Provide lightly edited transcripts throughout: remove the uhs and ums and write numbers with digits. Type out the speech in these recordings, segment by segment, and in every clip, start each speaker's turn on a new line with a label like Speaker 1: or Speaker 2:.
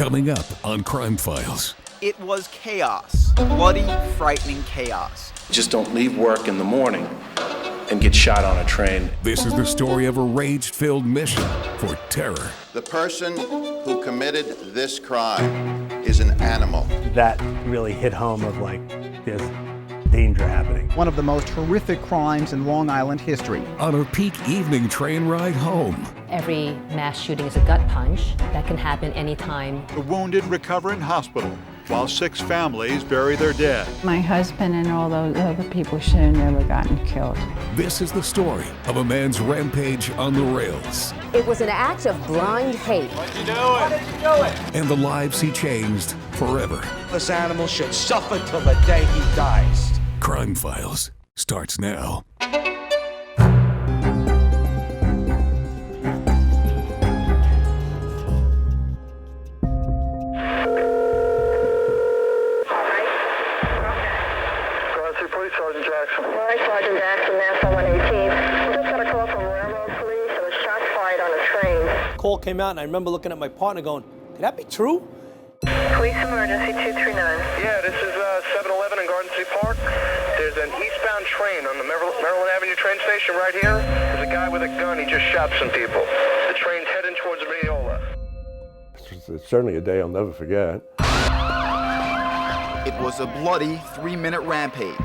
Speaker 1: Coming up on Crime Files.
Speaker 2: It was chaos. Bloody, frightening chaos.
Speaker 3: Just don't leave work in the morning and get shot on a train.
Speaker 1: This is the story of a rage-filled mission for terror.
Speaker 4: The person who committed this crime is an animal.
Speaker 5: That really hit home of there's danger happening.
Speaker 6: One of the most horrific crimes in Long Island history.
Speaker 1: On a peak evening train ride home.
Speaker 7: Every mass shooting is a gut punch that can happen anytime.
Speaker 8: The wounded recover in hospital, while 6 families bury their dead.
Speaker 9: My husband and all those other people should have never gotten killed.
Speaker 1: This is the story of a man's rampage on the rails.
Speaker 10: It was an act of blind hate.
Speaker 8: Why'd you do it?
Speaker 1: And the lives he changed forever.
Speaker 11: This animal should suffer till the day he dies.
Speaker 1: Crime Files starts now.
Speaker 12: Police Sergeant Jackson. All right, Sergeant Jackson, Nassau 118. We just got a call from Railroad Police. There was shots fired on a train.
Speaker 13: Call came out, and I remember looking at my partner going, could that be true?
Speaker 12: Police emergency 239.
Speaker 14: Yeah, this is 7-Eleven in Garden City Park. There's an eastbound train on the Maryland Avenue train station right here. There's a guy with a gun. He just shot some people. The train's heading towards Mineola.
Speaker 15: It's certainly a day I'll never forget.
Speaker 2: It was a bloody 3-minute rampage,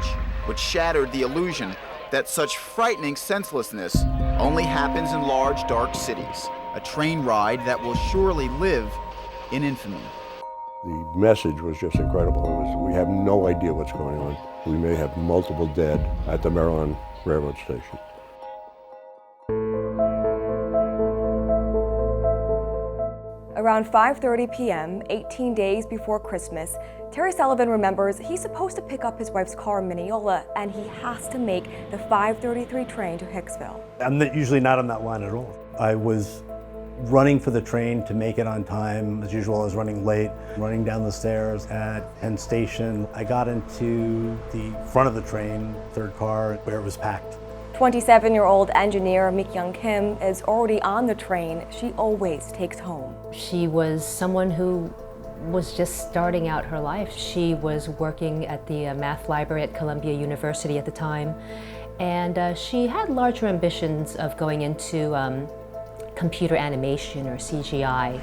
Speaker 2: which shattered the illusion that such frightening senselessness only happens in large, dark cities. A train ride that will surely live in infamy.
Speaker 15: The message was just incredible. We have no idea what's going on. We may have multiple dead at the Maryland Railroad Station.
Speaker 16: Around 5:30 p.m., 18 days before Christmas, Terry Sullivan remembers he's supposed to pick up his wife's car in Mineola, and he has to make the 5:33 train to Hicksville.
Speaker 5: I'm usually not on that line at all. I was running for the train to make it on time. As usual, I was running late, running down the stairs at Penn Station. I got into the front of the train, third car, where it was packed.
Speaker 16: 27-year-old engineer Mi Kyung Kim is already on the train she always takes home.
Speaker 7: She was someone who was just starting out her life. She was working at the math library at Columbia University at the time, and she had larger ambitions of going into computer animation or CGI.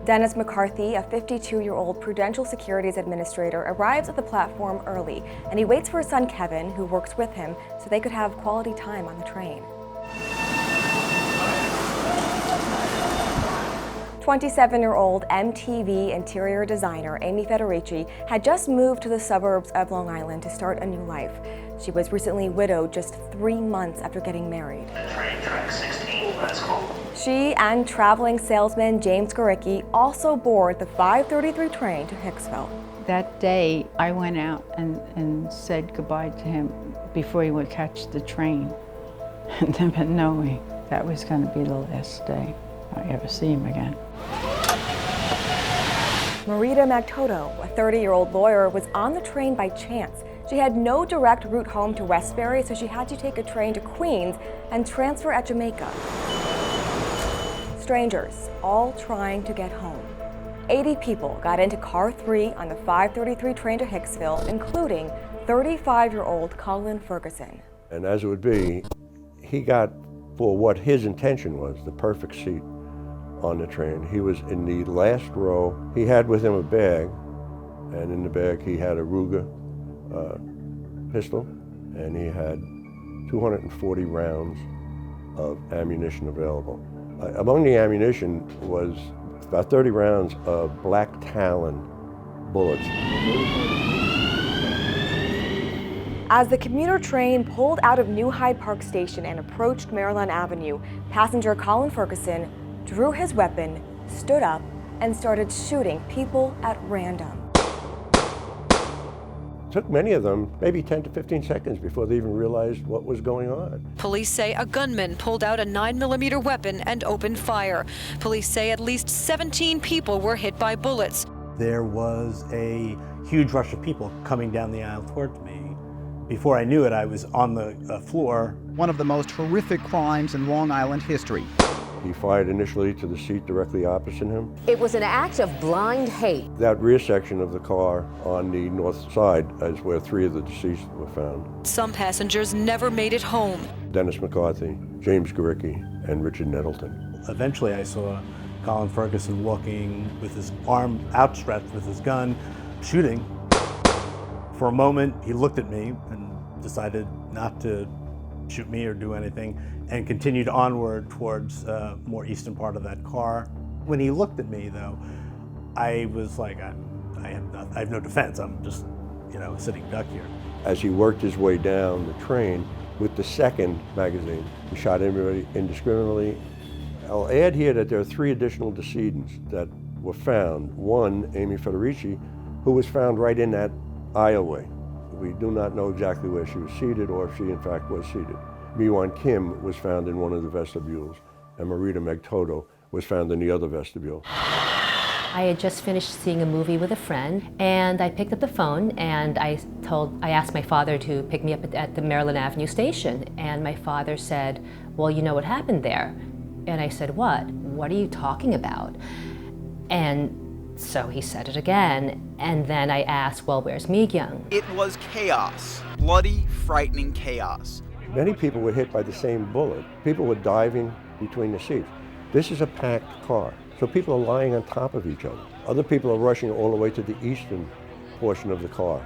Speaker 7: Dennis McCarthy, a 52-year-old Prudential Securities administrator, arrives at the platform early, and he waits for his son Kevin, who works with him, so they could have quality time on the train. 27-year-old MTV interior designer Amy Federici had just moved to the suburbs of Long Island to start a new life. She was recently widowed just 3 months after getting married.
Speaker 17: Train track 16, let's go.
Speaker 16: She and traveling salesman James Gorycki also board the 5:33 train to Hicksville.
Speaker 9: That day, I went out and said goodbye to him before he would catch the train, never knowing that was going to be the last day I ever see him again.
Speaker 16: Marita Magtoto, a 30-year-old lawyer, was on the train by chance. She had no direct route home to Westbury, so she had to take a train to Queens and transfer at Jamaica. Strangers, all trying to get home. 80 people got into car 3 on the 5:33 train to Hicksville, including 35-year-old Colin Ferguson.
Speaker 15: And as it would be, he got, for what his intention was, the perfect seat on the train. He was in the last row. He had with him a bag, and in the bag he had a Ruger pistol, and he had 240 rounds of ammunition available. Among the ammunition was about 30 rounds of black Talon bullets.
Speaker 16: As the commuter train pulled out of New Hyde Park Station and approached Maryland Avenue, passenger Colin Ferguson drew his weapon, stood up, and started shooting people at random.
Speaker 15: It took many of them maybe 10 to 15 seconds before they even realized what was going on.
Speaker 18: Police say a gunman pulled out a 9mm weapon and opened fire. Police say at least 17 people were hit by bullets.
Speaker 5: There was a huge rush of people coming down the aisle towards me. Before I knew it, I was on the floor.
Speaker 6: One of the most horrific crimes in Long Island history.
Speaker 15: He fired initially to the seat directly opposite him.
Speaker 10: It was an act of blind hate.
Speaker 15: That rear section of the car on the north side is where 3 of the deceased were found.
Speaker 18: Some passengers never made it home.
Speaker 15: Dennis McCarthy, James Gorycki, and Richard Nettleton.
Speaker 5: Eventually I saw Colin Ferguson walking with his arm outstretched with his gun, shooting. For a moment, he looked at me and decided not to shoot me or do anything, and continued onward towards more eastern part of that car. When he looked at me, though, I was like, I have no defense. I'm just, a sitting duck here.
Speaker 15: As he worked his way down the train with the second magazine, he shot everybody indiscriminately. I'll add here that there are 3 additional decedents that were found. One, Amy Federici, who was found right in that aisleway. We do not know exactly where she was seated or if she in fact was seated. Mi Kyung Kim was found in one of the vestibules, and Marita Megtoto was found in the other vestibule.
Speaker 7: I had just finished seeing a movie with a friend, and I picked up the phone and I asked my father to pick me up at the Maryland Avenue station, and my father said, "Well, you know what happened there?" And I said, "What? What are you talking about?" And so he said it again, and then I asked, "Well, where's Mi Kyung?"
Speaker 2: It was chaos, bloody, frightening chaos.
Speaker 15: Many people were hit by the same bullet. People were diving between the seats. This is a packed car, so people are lying on top of each other. Other people are rushing all the way to the eastern portion of the car,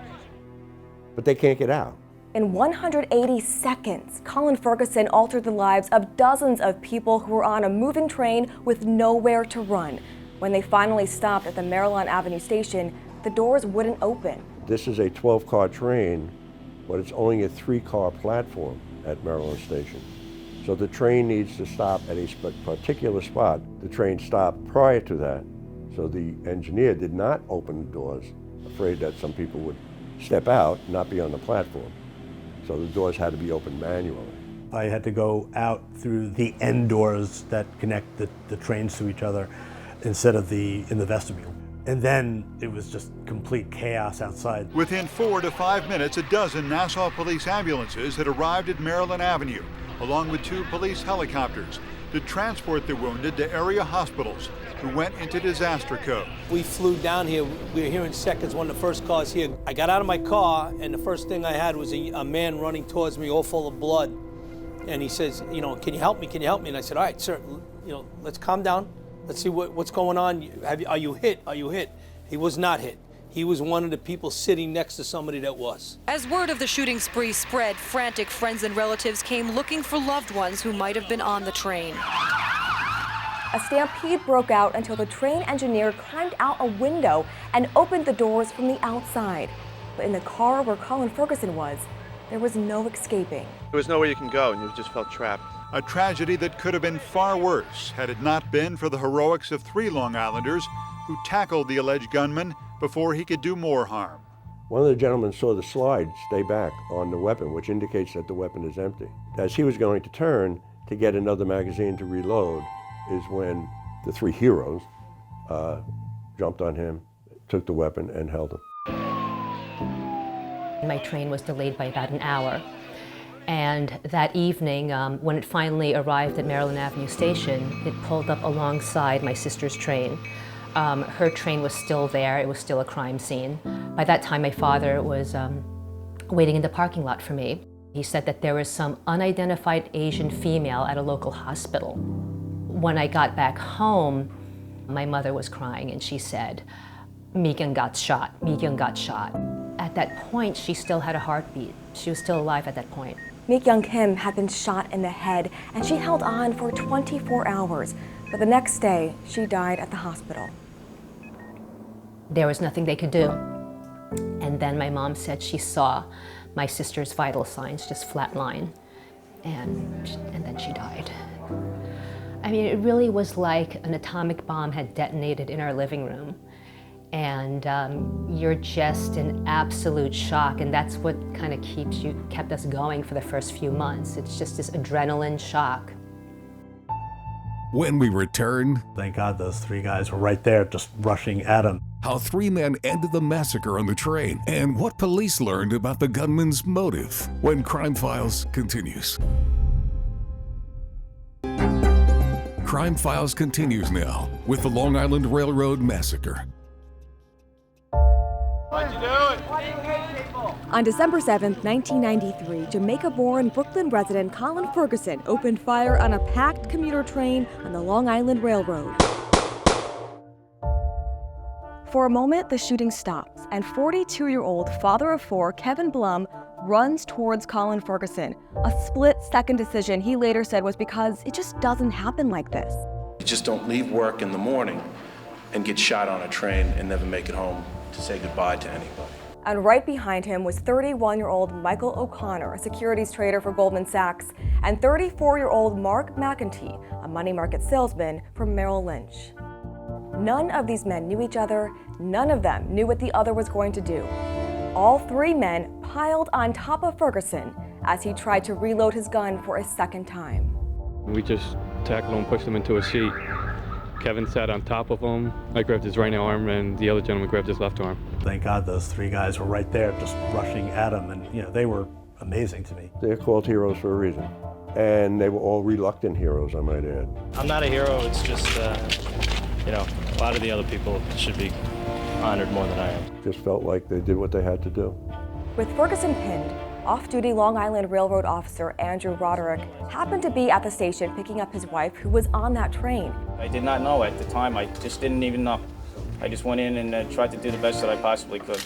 Speaker 15: but they can't get out.
Speaker 16: In 180 seconds, Colin Ferguson altered the lives of dozens of people who were on a moving train with nowhere to run. When they finally stopped at the Maryland Avenue station, the doors wouldn't open.
Speaker 15: This is a 12-car train, but it's only a 3-car platform at Maryland Station. So the train needs to stop at a particular spot. The train stopped prior to that, so the engineer did not open the doors, afraid that some people would step out and not be on the platform. So the doors had to be opened manually.
Speaker 5: I had to go out through the end doors that connect the trains to each other instead of in the vestibule. And then it was just complete chaos outside.
Speaker 8: Within 4 to 5 minutes, a dozen Nassau police ambulances had arrived at Maryland Avenue, along with 2 police helicopters, to transport the wounded to area hospitals who went into disaster code.
Speaker 13: We flew down here. We were here in seconds, one of the first cars here. I got out of my car, and the first thing I had was a man running towards me, all full of blood. And he says, "Can you help me? Can you help me?" And I said, "All right, sir, let's calm down. Let's see what's going on. Are you hit? Are you hit?" He was not hit. He was one of the people sitting next to somebody that was.
Speaker 18: As word of the shooting spree spread, frantic friends and relatives came looking for loved ones who might have been on the train.
Speaker 16: A stampede broke out until the train engineer climbed out a window and opened the doors from the outside. But in the car where Colin Ferguson was, there was no escaping.
Speaker 19: There was nowhere you can go, and you just felt trapped.
Speaker 8: A tragedy that could have been far worse had it not been for the heroics of 3 Long Islanders who tackled the alleged gunman before he could do more harm.
Speaker 15: One of the gentlemen saw the slide stay back on the weapon, which indicates that the weapon is empty. As he was going to turn to get another magazine to reload is when the 3 heroes jumped on him, took the weapon, and held him.
Speaker 7: My train was delayed by about an hour. And that evening, when it finally arrived at Maryland Avenue Station, it pulled up alongside my sister's train. Her train was still there. It was still a crime scene. By that time, my father was waiting in the parking lot for me. He said that there was some unidentified Asian female at a local hospital. When I got back home, my mother was crying and she said, "Mi Kyung got shot. Mi Kyung got shot." At that point, she still had a heartbeat. She was still alive at that point.
Speaker 16: Mi Kyung Kim had been shot in the head, and she held on for 24 hours. But the next day, she died at the hospital.
Speaker 7: There was nothing they could do. And then my mom said she saw my sister's vital signs just flatline, and then she died. I mean, it really was like an atomic bomb had detonated in our living room. And you're just in absolute shock, and that's what kind of kept us going for the first few months. It's just this adrenaline shock.
Speaker 1: When we return,
Speaker 5: thank God those 3 guys were right there just rushing at him.
Speaker 1: How 3 men ended the massacre on the train, and what police learned about the gunman's motive when Crime Files continues. Crime Files continues now with the Long Island Railroad Massacre.
Speaker 12: Why'd you do it? Why do you hate people?
Speaker 16: On December 7th, 1993, Jamaica-born Brooklyn resident Colin Ferguson opened fire on a packed commuter train on the Long Island Railroad. For a moment, the shooting stops, and 42-year-old father of four, Kevin Blum, runs towards Colin Ferguson. A split-second decision he later said was because it just doesn't happen like this.
Speaker 3: You just don't leave work in the morning and get shot on a train and never make it home to say goodbye to anybody.
Speaker 16: And right behind him was 31-year-old Michael O'Connor, a securities trader for Goldman Sachs, and 34-year-old Mark McEntee, a money market salesman from Merrill Lynch. None of these men knew each other. None of them knew what the other was going to do. All three men piled on top of Ferguson as he tried to reload his gun for a second time.
Speaker 20: We just tackled him, pushed him into a seat. Kevin sat on top of him. I grabbed his right arm, and the other gentleman grabbed his left arm.
Speaker 5: Thank God those three guys were right there, just rushing at him, and they were amazing to me.
Speaker 15: They're called heroes for a reason, and they were all reluctant heroes, I might add.
Speaker 21: I'm not a hero. It's just, a lot of the other people should be honored more than I am.
Speaker 15: Just felt like they did what they had to do.
Speaker 16: With Ferguson pinned, off-duty Long Island Railroad officer Andrew Roderick happened to be at the station picking up his wife, who was on that train.
Speaker 22: I did not know at the time. I just didn't even know. I just went in and tried to do the best that I possibly could.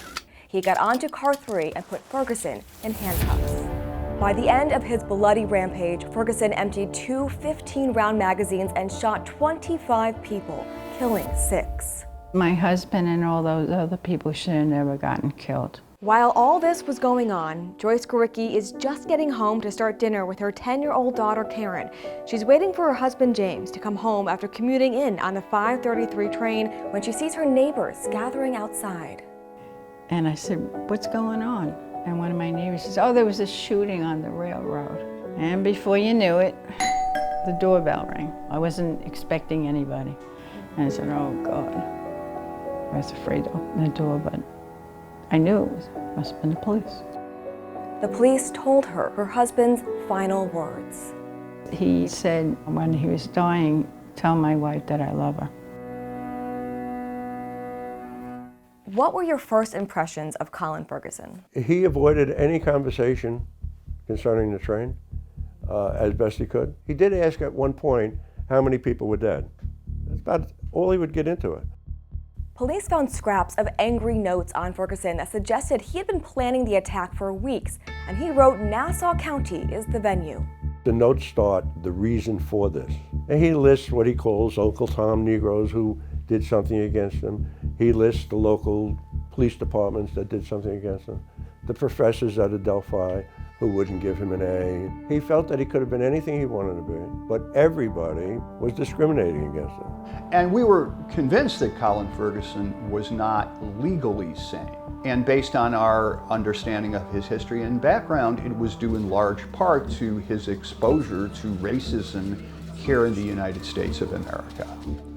Speaker 16: He got onto car 3 and put Ferguson in handcuffs. By the end of his bloody rampage, Ferguson emptied 2 15-round magazines and shot 25 people, killing 6.
Speaker 9: My husband and all those other people should have never gotten killed.
Speaker 16: While all this was going on, James Gorycki is just getting home to start dinner with her 10-year-old daughter, Karen. She's waiting for her husband, James, to come home after commuting in on the 5:33 train when she sees her neighbors gathering outside.
Speaker 9: And I said, "What's going on?" And one of my neighbors says, "Oh, there was a shooting on the railroad." And before you knew it, the doorbell rang. I wasn't expecting anybody. And I said, "Oh, God." I was afraid to open the door, but I knew it must have been the police.
Speaker 16: The police told her her husband's final words.
Speaker 9: He said when he was dying, "Tell my wife that I love her."
Speaker 16: What were your first impressions of Colin Ferguson?
Speaker 15: He avoided any conversation concerning the train as best he could. He did ask at one point how many people were dead. That's about all he would get into it.
Speaker 16: Police found scraps of angry notes on Ferguson that suggested he had been planning the attack for weeks, and he wrote Nassau County is the venue.
Speaker 15: The notes start the reason for this. And he lists what he calls Uncle Tom Negroes who did something against him. He lists the local police departments that did something against him. The professors at Adelphi who wouldn't give him an A. He felt that he could have been anything he wanted to be, but everybody was discriminating against him.
Speaker 23: And we were convinced that Colin Ferguson was not legally sane. And based on our understanding of his history and background, it was due in large part to his exposure to racism here in the United States of America.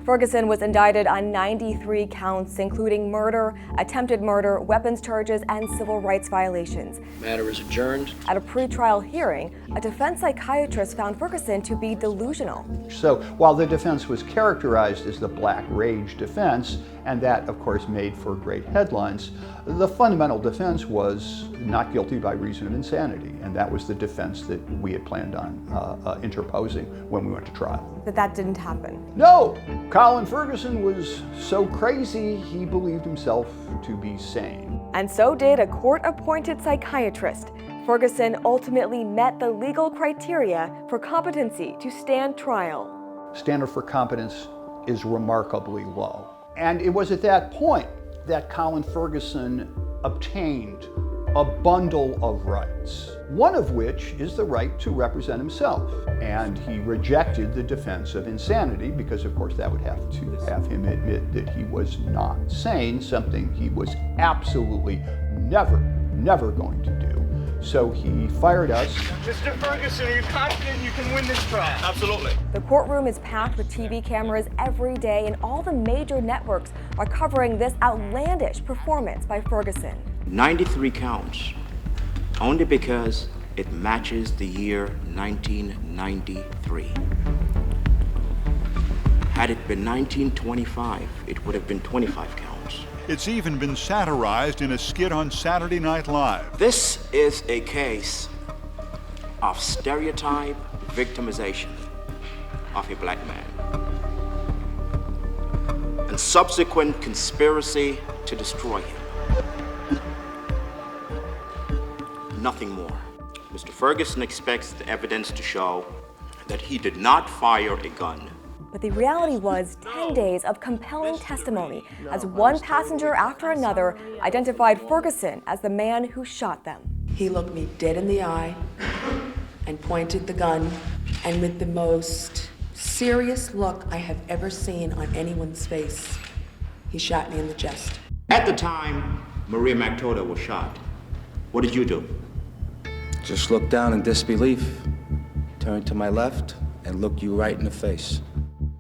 Speaker 16: Ferguson was indicted on 93 counts, including murder, attempted murder, weapons charges, and civil rights violations.
Speaker 11: Matter is adjourned.
Speaker 16: At a pretrial hearing, a defense psychiatrist found Ferguson to be delusional.
Speaker 23: So while the defense was characterized as the Black Rage defense, and that of course made for great headlines, the fundamental defense was not guilty by reason of insanity, and that was the defense that we had planned on interposing when we went to trial.
Speaker 16: But that didn't happen.
Speaker 23: No! Colin Ferguson was so crazy he believed himself to be sane.
Speaker 16: And so did a court-appointed psychiatrist. Ferguson ultimately met the legal criteria for competency to stand trial.
Speaker 23: Standard for competence is remarkably low. And it was at that point that Colin Ferguson obtained a bundle of rights, one of which is the right to represent himself. And he rejected the defense of insanity because, of course, that would have to have him admit that he was not sane, something he was absolutely never going to do. So he fired us.
Speaker 14: Mr. Ferguson, are you confident you can win this trial? Absolutely.
Speaker 16: The courtroom is packed with TV cameras every day, and all the major networks are covering this outlandish performance by Ferguson.
Speaker 11: 93 counts, only because it matches the year 1993.
Speaker 4: Had it been 1925, it would have been 25 counts.
Speaker 8: It's even been satirized in a skit on Saturday Night Live.
Speaker 4: This is a case of stereotype victimization of a black man and subsequent conspiracy to destroy him. Nothing more. Mr. Ferguson expects the evidence to show that he did not fire a gun.
Speaker 16: But the reality was 10 days of compelling testimony as one passenger after another identified Ferguson as the man who shot them.
Speaker 6: He looked me dead in the eye and pointed the gun, and with the most serious look I have ever seen on anyone's face, he shot me in the chest.
Speaker 4: At the time Maria McToda was shot, what did you do?
Speaker 17: Just looked down in disbelief, turned to my left, and looked you right in the face.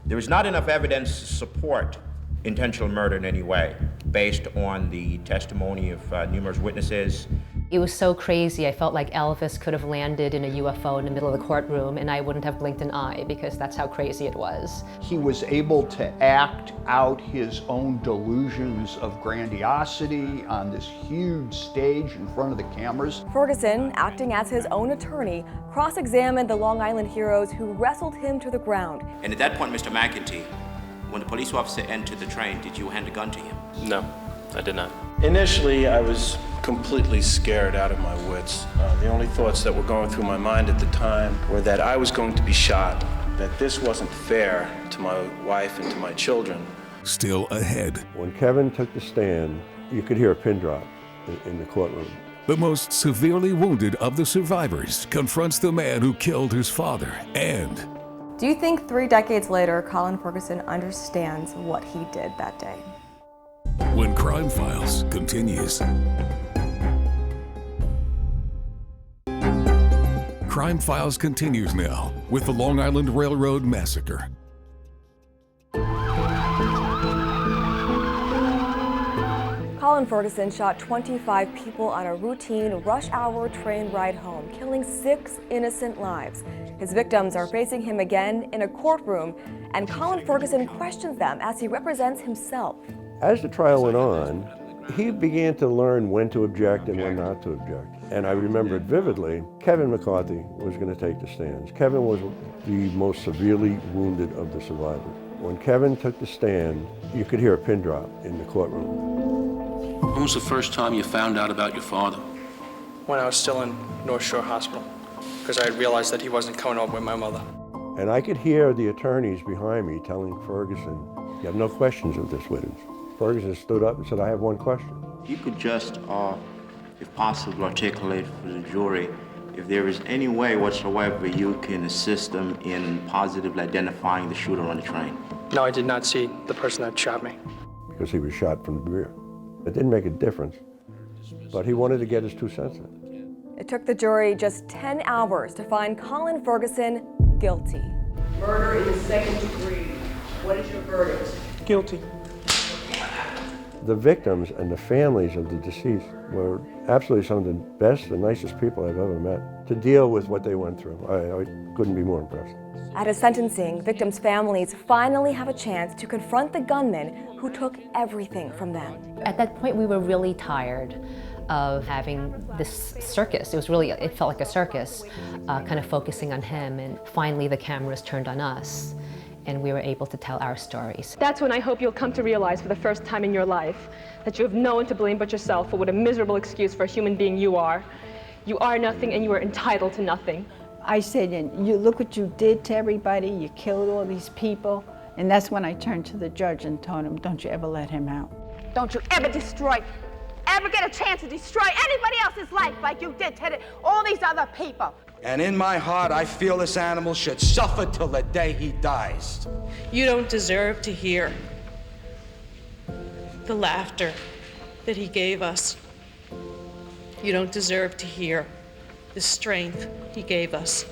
Speaker 4: There is not enough evidence to support intentional murder in any way, based on the testimony of numerous witnesses.
Speaker 7: It was so crazy. I felt like Elvis could have landed in a UFO in the middle of the courtroom and I wouldn't have blinked an eye because that's how crazy it was.
Speaker 23: He was able to act out his own delusions of grandiosity on this huge stage in front of the cameras.
Speaker 16: Ferguson, acting as his own attorney, cross-examined the Long Island heroes who wrestled him to the ground.
Speaker 4: And at that point, Mr. McEntee, when the police officer entered the train, did you hand a gun to him?
Speaker 21: No, I did not.
Speaker 3: Initially, I was completely scared out of my wits. The only thoughts that were going through my mind at the time were that I was going to be shot, that this wasn't fair to my wife and to my children.
Speaker 1: Still ahead.
Speaker 15: When Kevin took the stand, you could hear a pin drop in the courtroom.
Speaker 1: The most severely wounded of the survivors confronts the man who killed his father. And
Speaker 16: do you think 3 decades later, Colin Ferguson understands what he did that day?
Speaker 1: When Crime Files continues. Crime Files continues now with the Long Island Railroad Massacre.
Speaker 16: Colin Ferguson shot 25 people on a routine rush-hour train ride home, killing 6 innocent lives. His victims are facing him again in a courtroom, and Colin Ferguson questions them as he represents himself.
Speaker 15: As the trial went on, he began to learn when to object and when not to object. And I remember it vividly, Kevin McCarthy was going to take the stands. Kevin was the most severely wounded of the survivors. When Kevin took the stand, you could hear a pin drop in the courtroom.
Speaker 3: When was the first time you found out about your father?
Speaker 24: When I was still in North Shore Hospital, because I had realized that he wasn't coming home with my mother.
Speaker 15: And I could hear the attorneys behind me telling Ferguson, you have no questions of this witness. Ferguson stood up and said, I have one question.
Speaker 4: You could just, if possible, articulate for the jury if there is any way whatsoever you can assist them in positively identifying the shooter on the train.
Speaker 24: No, I did not see the person that shot me.
Speaker 15: Because he was shot from the rear. It didn't make a difference, but he wanted to get his 2 cents in.
Speaker 16: It took the jury just 10 hours to find Colin Ferguson guilty.
Speaker 6: Murder in the 2nd degree. What is your verdict?
Speaker 24: Guilty.
Speaker 15: The victims and the families of the deceased were absolutely some of the best and nicest people I've ever met to deal with what they went through. I couldn't be more impressed.
Speaker 16: At his sentencing, victims' families finally have a chance to confront the gunman who took everything from them.
Speaker 7: At that point, we were really tired of having this circus. It felt like a circus, kind of focusing on him, and finally the cameras turned on us. And we were able to tell our stories.
Speaker 25: That's when I hope you'll come to realize for the first time in your life that you have no one to blame but yourself for what a miserable excuse for a human being you are. You are nothing and you are entitled to nothing.
Speaker 9: I said, and you look what you did to everybody, you killed all these people. And that's when I turned to the judge and told him, don't you ever let him out.
Speaker 26: Don't you ever get a chance to destroy anybody else's life like you did to all these other people.
Speaker 11: And in my heart, I feel this animal should suffer till the day he dies.
Speaker 27: You don't deserve to hear the laughter that he gave us. You don't deserve to hear the strength he gave us.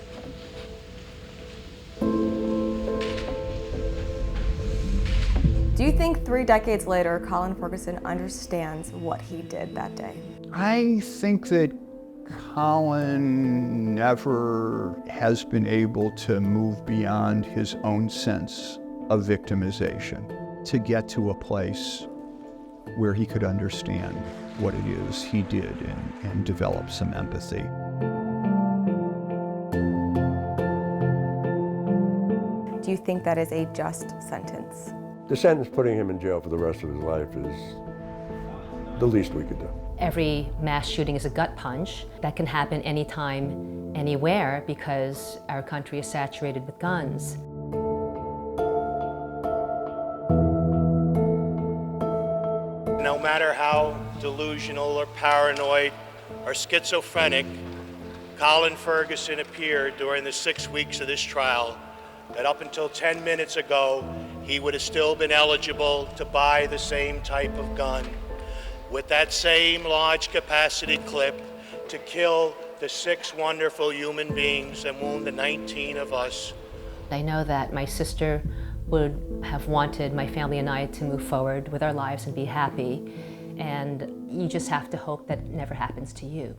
Speaker 16: Do you think 3 decades later, Colin Ferguson understands what he did that day?
Speaker 23: I think that Colin never has been able to move beyond his own sense of victimization to get to a place where he could understand what it is he did and develop some empathy.
Speaker 16: Do you think that is a just sentence?
Speaker 15: The sentence putting him in jail for the rest of his life is the least we could do.
Speaker 7: Every mass shooting is a gut punch. That can happen anytime, anywhere, because our country is saturated with guns.
Speaker 2: No matter how delusional or paranoid or schizophrenic Colin Ferguson appeared during the 6 weeks of this trial, that up until 10 minutes ago, he would have still been eligible to buy the same type of gun with that same large capacity clip to kill the 6 wonderful human beings and wound the 19 of us.
Speaker 7: I know that my sister would have wanted my family and I to move forward with our lives and be happy, and you just have to hope that it never happens to you.